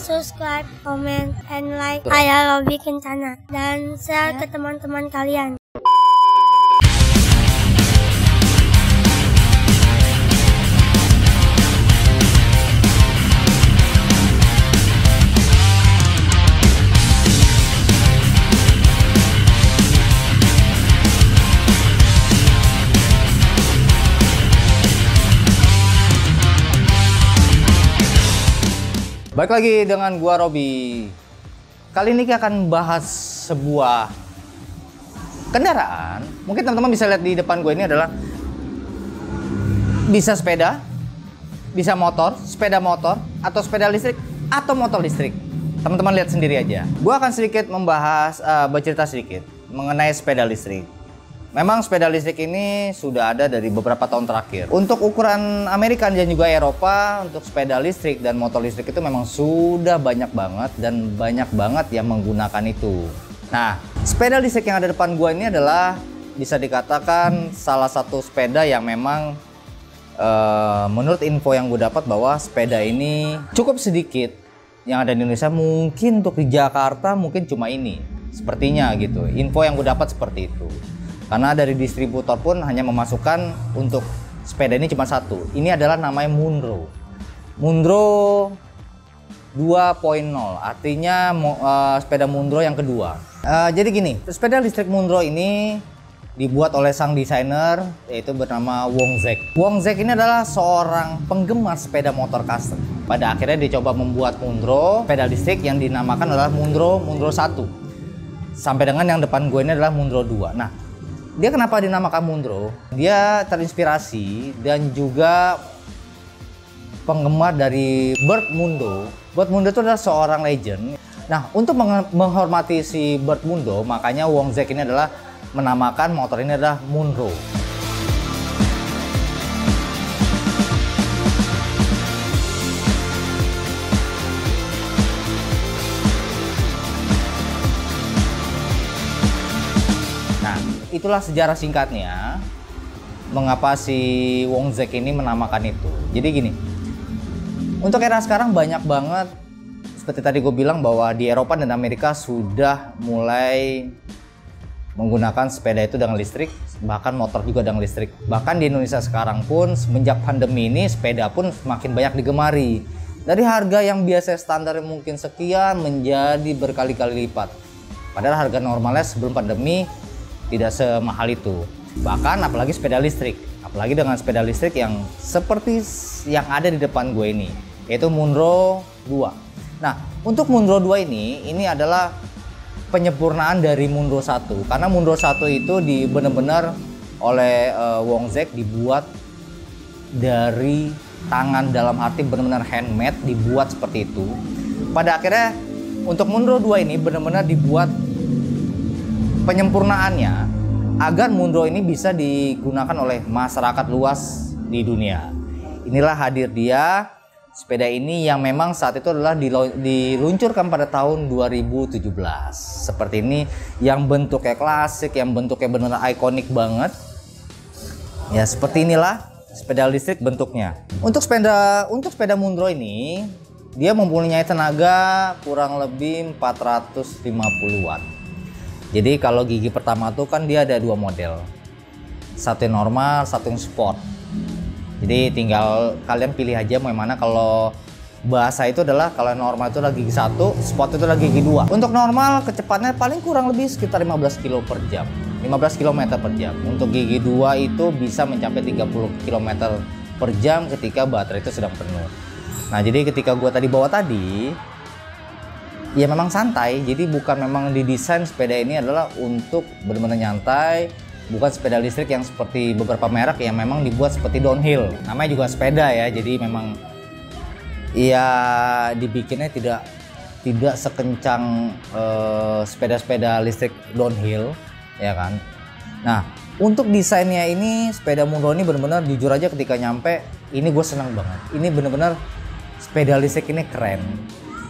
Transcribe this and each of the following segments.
subscribe, comment, and like Ayah Robi Kencana dan share ke teman-teman kalian. Balik lagi dengan gua Robi. Kali ini kita akan bahas sebuah kendaraan. Mungkin teman-teman bisa lihat di depan gue ini adalah bisa sepeda, bisa motor, sepeda motor, atau sepeda listrik, atau motor listrik. Teman-teman lihat sendiri aja. Gua akan sedikit membahas, bercerita sedikit mengenai sepeda listrik. Memang sepeda listrik ini sudah ada dari beberapa tahun terakhir. Untuk ukuran Amerika dan juga Eropa, untuk sepeda listrik dan motor listrik itu memang sudah banyak banget dan banyak banget yang menggunakan itu. Nah, sepeda listrik yang ada depan gua ini adalah bisa dikatakan salah satu sepeda yang memang menurut info yang gue dapat bahwa sepeda ini cukup sedikit yang ada di Indonesia. Mungkin untuk di Jakarta mungkin cuma ini. Sepertinya gitu. Info yang gue dapat seperti itu. Karena dari distributor pun hanya memasukkan untuk sepeda ini cuma satu. Ini adalah namanya Munro. Munro 2.0, artinya sepeda Munro yang kedua. Jadi gini, sepeda listrik Munro ini dibuat oleh sang desainer, yaitu bernama Wong Zek. Wong Zek ini adalah seorang penggemar sepeda motor custom. Pada akhirnya dicoba membuat Munro, sepeda listrik yang dinamakan adalah Munro 1. Sampai dengan yang depan gue ini adalah Munro 2. Nah, dia kenapa dinamakan Munro? Dia terinspirasi dan juga penggemar dari Bert Munro. Bert Munro itu adalah seorang legend. Nah, untuk menghormati si Bert Munro, makanya Wong Zek ini adalah menamakan motor ini adalah Munro. Itulah sejarah singkatnya mengapa si Wong Zek ini menamakan itu. Jadi gini, untuk era sekarang banyak banget seperti tadi gue bilang bahwa di Eropa dan Amerika sudah mulai menggunakan sepeda itu dengan listrik, bahkan motor juga dengan listrik. Bahkan di Indonesia sekarang pun semenjak pandemi ini sepeda pun semakin banyak digemari. Dari harga yang biasa standar mungkin sekian menjadi berkali-kali lipat. Padahal harga normalnya sebelum pandemi tidak semahal itu. Bahkan apalagi sepeda listrik, apalagi dengan sepeda listrik yang seperti yang ada di depan gue ini, yaitu Munro 2. Nah, untuk Munro 2 ini adalah penyempurnaan dari Munro 1. Karena Munro 1 itu benar-benar oleh Wong Zek dibuat dari tangan, dalam arti benar-benar handmade, dibuat seperti itu. Pada akhirnya untuk Munro 2 ini benar-benar dibuat penyempurnaannya agar Munro ini bisa digunakan oleh masyarakat luas di dunia. Inilah hadir dia, sepeda ini yang memang saat itu adalah diluncurkan pada tahun 2017. Seperti ini, yang bentuknya klasik, yang bentuknya benar ikonik banget. Ya, seperti inilah sepeda listrik bentuknya. Untuk sepeda Munro ini, dia mempunyai tenaga kurang lebih 450 watt. Jadi kalau gigi pertama tuh kan dia ada dua model, satu yang normal, satu yang sport. Jadi tinggal kalian pilih aja mau yang mana. Kalau bahasa itu adalah kalau yang normal itu adalah gigi 1, sport itu adalah gigi 2. Untuk normal kecepatannya paling kurang lebih sekitar 15 km per jam, 15 km per jam. Untuk gigi 2 itu bisa mencapai 30 km per jam ketika baterai itu sedang penuh. Nah, jadi ketika gua tadi bawa tadi, ya memang santai. Jadi bukan memang didesain sepeda ini adalah untuk benar-benar nyantai, bukan sepeda listrik yang seperti beberapa merek yang memang dibuat seperti downhill. Namanya juga sepeda ya, jadi memang ya dibikinnya tidak sekencang sepeda-sepeda listrik downhill, ya kan. Nah, untuk desainnya ini sepeda Munro ini benar-benar jujur aja ketika nyampe ini gue senang banget. Ini benar-benar sepeda listrik ini keren.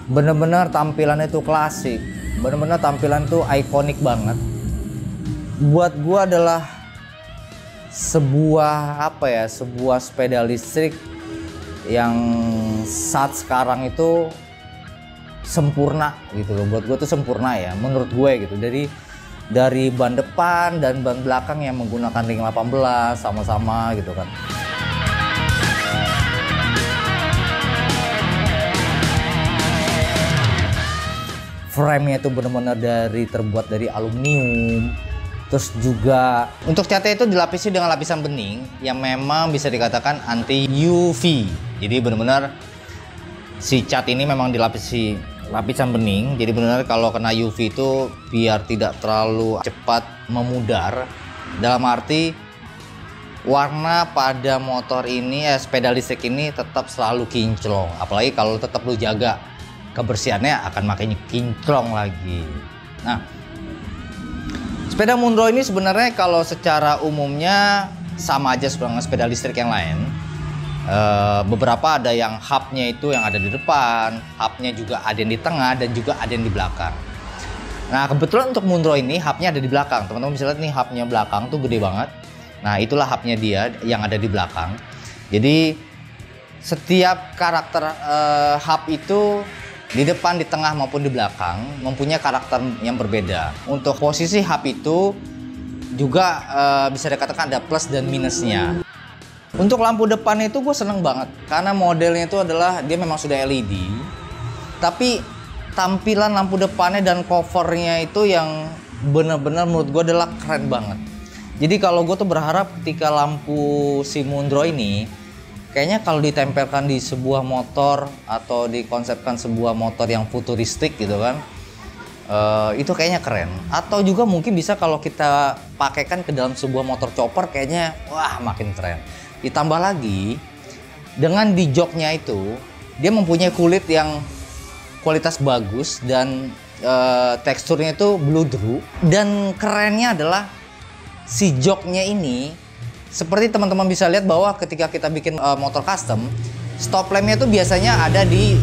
Bener-bener tampilannya itu klasik, bener-bener tampilan itu ikonik banget. Buat gua adalah sebuah sebuah sepeda listrik yang saat sekarang itu sempurna gitu loh. Buat gue tuh sempurna ya, menurut gue gitu. Dari ban depan dan ban belakang yang menggunakan ring 18 sama-sama gitu kan. Frame-nya itu benar-benar terbuat dari aluminium. Terus juga untuk catnya itu dilapisi dengan lapisan bening yang memang bisa dikatakan anti UV. Jadi benar-benar si cat ini memang dilapisi lapisan bening. Jadi benar kalau kena UV itu biar tidak terlalu cepat memudar. Dalam arti warna pada motor ini, sepeda listrik ini tetap selalu kinclong. Apalagi kalau tetap lu jaga kebersihannya akan makin kinclong lagi. Nah, sepeda Mundro ini sebenarnya kalau secara umumnya sama aja dengan sepeda listrik yang lain. Beberapa ada yang hubnya itu yang ada di depan, hubnya juga ada yang di tengah dan juga ada yang di belakang. Nah kebetulan untuk Mundro ini hubnya ada di belakang. Teman-teman bisa lihat nih hubnya belakang tuh gede banget. Nah itulah hubnya dia yang ada di belakang. Jadi setiap karakter hub itu di depan, di tengah maupun di belakang mempunyai karakter yang berbeda. Untuk posisi hub itu juga bisa dikatakan ada plus dan minusnya. Untuk lampu depan itu gue seneng banget karena modelnya itu adalah dia memang sudah LED, tapi tampilan lampu depannya dan covernya itu yang benar-benar menurut gue adalah keren banget. Jadi kalau gue tuh berharap ketika lampu si Mundro ini kayaknya kalau ditempelkan di sebuah motor atau dikonsepkan sebuah motor yang futuristik gitu kan, itu kayaknya keren. Atau juga mungkin bisa kalau kita pakaikan ke dalam sebuah motor chopper, kayaknya wah makin keren. Ditambah lagi dengan di joknya itu dia mempunyai kulit yang kualitas bagus dan teksturnya itu bludru. Dan kerennya adalah si joknya ini seperti teman-teman bisa lihat bahwa ketika kita bikin motor custom, stop lampnya itu biasanya ada di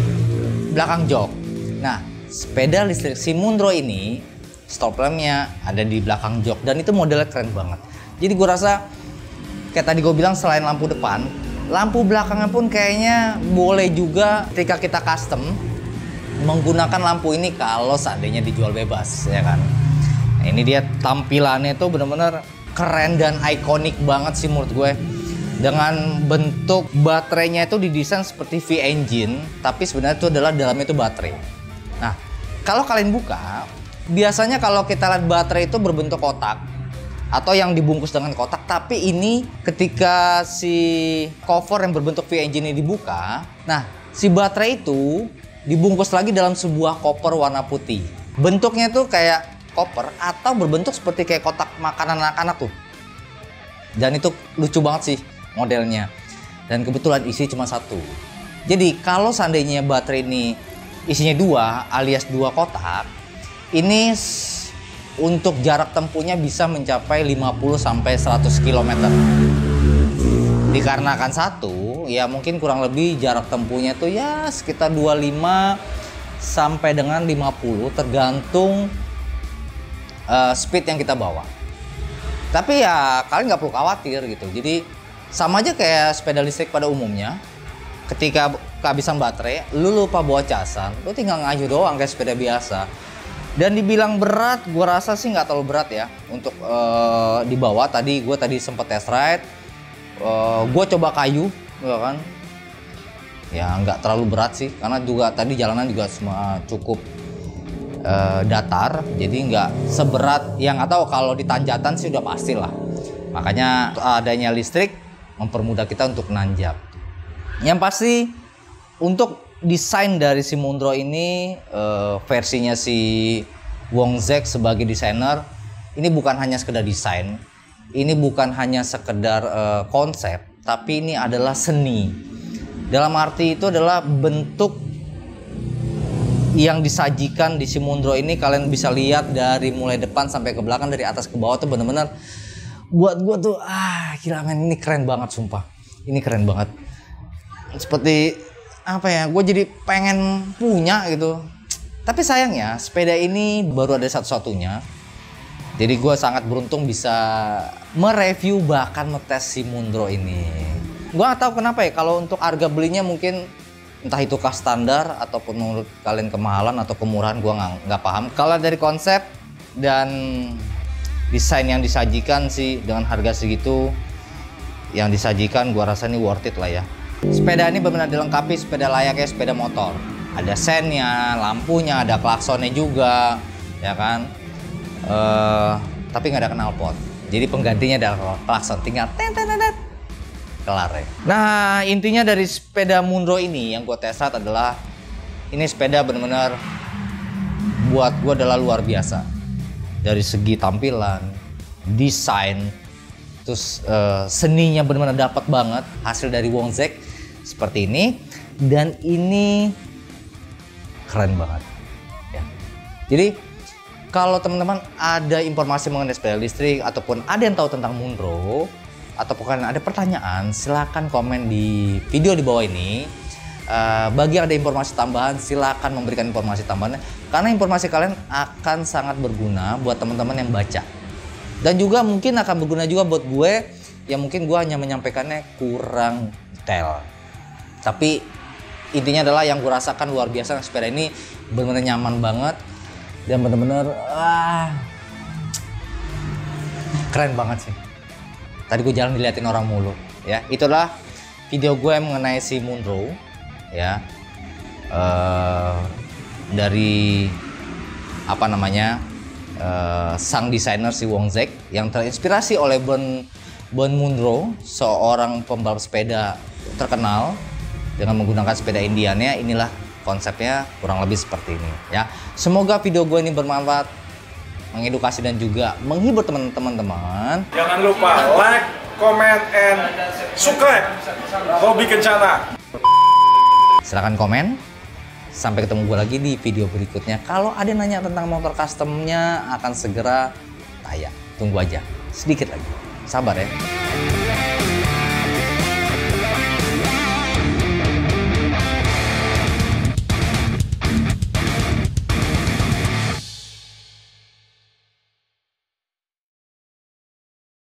belakang jok. Nah sepeda listrik si Mundro ini stop lampnya ada di belakang jok dan itu modelnya keren banget. Jadi gue rasa kayak tadi gue bilang, selain lampu depan, lampu belakangnya pun kayaknya boleh juga ketika kita custom menggunakan lampu ini kalau seandainya dijual bebas ya kan. Nah, ini dia tampilannya tuh bener-bener keren dan ikonik banget sih menurut gue. Dengan bentuk baterainya itu didesain seperti V-engine, tapi sebenarnya itu adalah dalamnya itu baterai. Nah kalau kalian buka, biasanya kalau kita lihat baterai itu berbentuk kotak atau yang dibungkus dengan kotak, tapi ini ketika si cover yang berbentuk V-engine ini dibuka, nah si baterai itu dibungkus lagi dalam sebuah koper warna putih. Bentuknya tuh kayak koper atau berbentuk seperti kayak kotak makanan anak-anak tuh. Dan itu lucu banget sih modelnya. Dan kebetulan isi cuma satu. Jadi kalau seandainya baterai ini isinya dua alias dua kotak, ini untuk jarak tempuhnya bisa mencapai 50-100 km. Dikarenakan satu, ya mungkin kurang lebih jarak tempuhnya tuh ya sekitar 25 sampai dengan 50 tergantung speed yang kita bawa. Tapi ya kalian nggak perlu khawatir gitu. Jadi sama aja kayak sepeda listrik pada umumnya. Ketika kehabisan baterai, lu lupa bawa casan, lu tinggal ngayuh doang kayak sepeda biasa. Dan dibilang berat, gue rasa sih nggak terlalu berat ya untuk dibawa. Gue tadi sempet test ride, gue coba kayu, ya kan? Ya nggak terlalu berat sih, karena juga tadi jalanan juga semua cukup datar, jadi nggak seberat yang atau kalau di tanjatan sih udah pasti lah. Makanya adanya listrik mempermudah kita untuk nanjak. Yang pasti untuk desain dari si Mundro ini, versinya si Wong Zek sebagai desainer, ini bukan hanya sekedar desain, ini bukan hanya sekedar konsep, tapi ini adalah seni. Dalam arti itu adalah bentuk yang disajikan di si Mundro ini. Kalian bisa lihat dari mulai depan sampai ke belakang, dari atas ke bawah tuh bener-bener buat gue tuh gila men, ini keren banget sumpah. Ini keren banget. Seperti apa ya, gue jadi pengen punya gitu. Tapi sayangnya sepeda ini baru ada satu-satunya. Jadi gue sangat beruntung bisa mereview bahkan ngetes si Mundro ini. Gue gak tahu kenapa ya, kalau untuk harga belinya mungkin entah itu kah standar ataupun menurut kalian kemahalan atau kemurahan, gue nggak paham. Kalau dari konsep dan desain yang disajikan sih dengan harga segitu yang disajikan, gue rasa ini worth it lah ya. Sepeda ini benar-benar dilengkapi sepeda layaknya sepeda motor. Ada sennya, lampunya, ada klaksonnya juga, ya kan. Tapi nggak ada knalpot. Jadi penggantinya adalah klakson, tinggal tet kelar ya. Nah, intinya dari sepeda Munro ini yang gue tes adalah ini sepeda benar-benar buat gue adalah luar biasa. Dari segi tampilan, desain, terus seninya benar-benar dapat banget hasil dari Wongzek seperti ini, dan ini keren banget ya. Jadi kalau teman-teman ada informasi mengenai sepeda listrik ataupun ada yang tahu tentang Munro ataupun ada pertanyaan, silahkan komen di video di bawah ini. Bagi yang ada informasi tambahan, silakan memberikan informasi tambahan karena informasi kalian akan sangat berguna buat teman-teman yang baca, dan juga mungkin akan berguna juga buat gue yang mungkin gue hanya menyampaikannya kurang detail, tapi intinya adalah yang gue rasakan luar biasa. Sepeda ini benar-benar nyaman banget dan benar-benar keren banget sih. Tadi gue jalan diliatin orang mulu ya. Itulah video gue mengenai si Munro ya, dari apa namanya sang desainer si Wongzek yang terinspirasi oleh Bon Munro, seorang pembalap sepeda terkenal dengan menggunakan sepeda Indiannya. Inilah konsepnya kurang lebih seperti ini ya. Semoga video gue ini bermanfaat, mengedukasi dan juga menghibur teman-teman. Jangan lupa like, comment, and subscribe Hobi Kencana. Silahkan komen. Sampai ketemu gue lagi di video berikutnya. Kalau ada yang nanya tentang motor customnya, akan segera tayang. Tunggu aja sedikit lagi, sabar ya.